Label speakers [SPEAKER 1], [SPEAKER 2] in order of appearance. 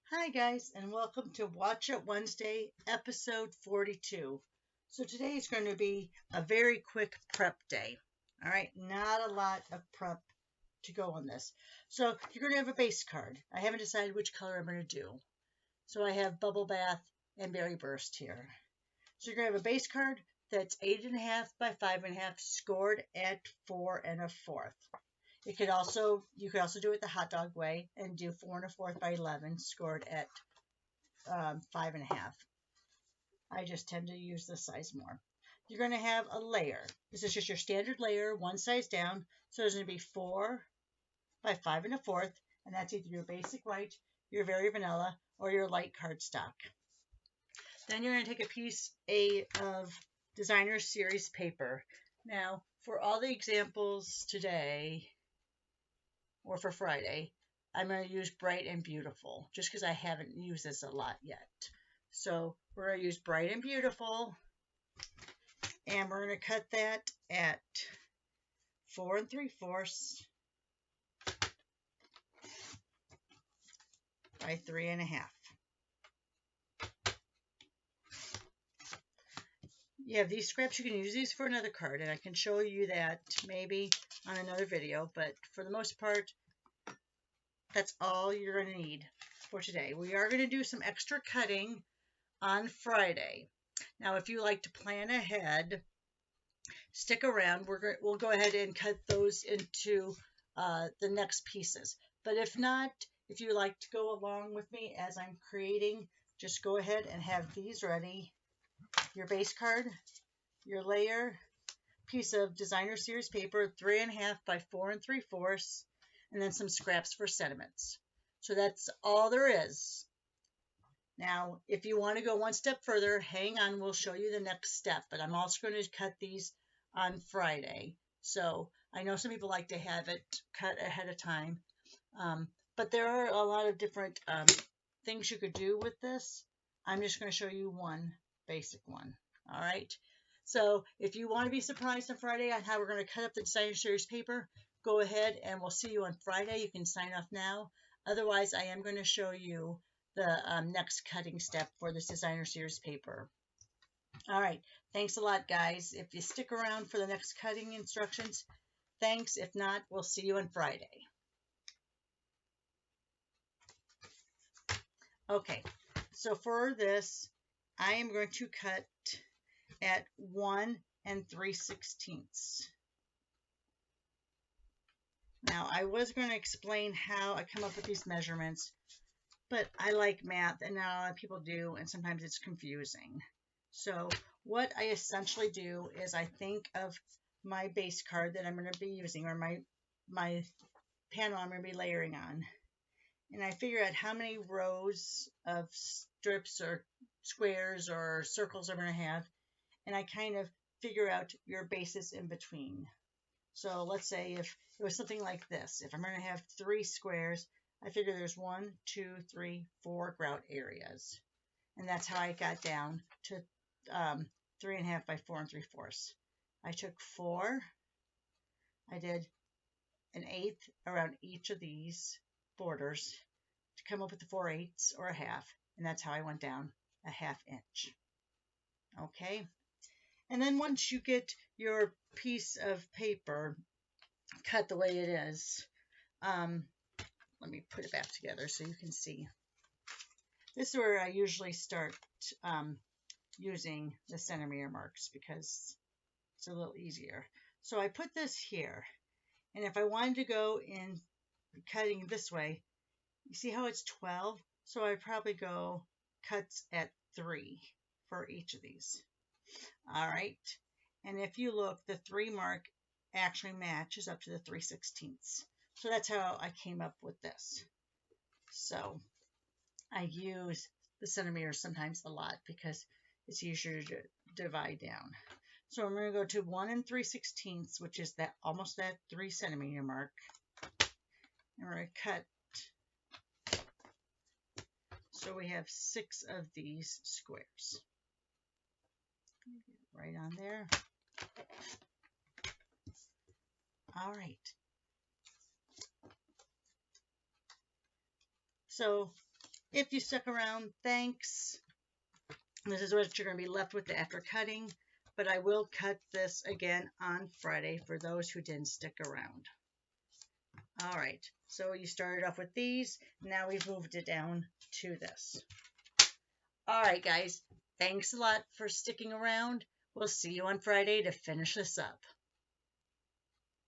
[SPEAKER 1] Hi, guys, and welcome to Watch It Wednesday, episode 42. So, today is going to be a very quick prep day. All right, not a lot of prep to go on this. So, you're going to have a base card. I haven't decided which color I'm going to do. So, I have Bubble Bath and Berry Burst here. So, you're going to have a base card that's 8.5 by 5.5, scored at 4 1/4. You could also do it the hot dog way and do 4 1/4 by 11, scored at 5.5. I just tend to use this size more. You're going to have a layer. This is just your standard layer, one size down. So there's going to be 4 by 5 1/4, and that's either your basic white, your very vanilla, or your light cardstock. Then you're going to take a piece of designer series paper. Now, for all the examples today, or for Friday, I'm going to use Bright and Beautiful, just because I haven't used this a lot yet. So we're going to use Bright and Beautiful, and we're going to cut that at 4 3/4 by 3 1/2. You have these scraps. You can use these for another card, and I can show you that maybe on another video, but for the most part, that's all you're going to need for today. We are going to do some extra cutting on Friday. Now, if you like to plan ahead, stick around. We'll go ahead and cut those into the next pieces. But if not, if you like to go along with me as I'm creating, just go ahead and have these ready. Your base card, your layer, piece of designer series paper, 3 1/2 by 4 3/4, and then some scraps for sentiments. So that's all there is. Now, if you want to go one step further, hang on, we'll show you the next step, but I'm also going to cut these on Friday. So I know some people like to have it cut ahead of time, but there are a lot of different things you could do with this. I'm just going to show you one basic one. All right. So if you want to be surprised on Friday on how we're going to cut up the designer series paper, go ahead and we'll see you on Friday. You can sign off now. Otherwise, I am going to show you the next cutting step for this designer series paper. All right. Thanks a lot, guys. If you stick around for the next cutting instructions, thanks. If not, we'll see you on Friday. Okay. So for this, I am going to cut at 1 3/16. Now, I was going to explain how I come up with these measurements, but I like math, and not a lot of people do, and sometimes it's confusing. So what I essentially do is I think of my base card that I'm going to be using, or my panel I'm going to be layering on, and I figure out how many rows of strips or squares or circles I'm going to have, and I kind of figure out your bases in between. So let's say if it was something like this, if I'm going to have 3 squares, I figure there's 1, 2, 3, 4 grout areas. And that's how I got down to 3 1/2 by 4 3/4. I took 4, I did 1/8 around each of these borders to come up with the 4/8 or a half, and that's how I went down a 1/2 inch. Okay, and then once you get your piece of paper cut the way it is, let me put it back together so you can see. This is where I usually start using the centimeter marks because it's a little easier. So I put this here, and if I wanted to go in cutting this way, you see how it's 12? So I probably go cuts at 3 for each of these. All right, and if you look, the 3 mark actually matches up to the 3/16. So that's how I came up with this. So I use the centimeters sometimes a lot because it's easier to divide down. So I'm going to go to 1 3/16, which is that almost that 3 centimeter mark. And we're going to cut. So we have 6 of these squares. Right on there. All right. So If you stuck around, thanks. This is what you're going to be left with after cutting, but I will cut this again on Friday for those who didn't stick around. All right, so you started off with these. Now we've moved it down to this. All right, guys, thanks a lot for sticking around. We'll see you on Friday to finish this up.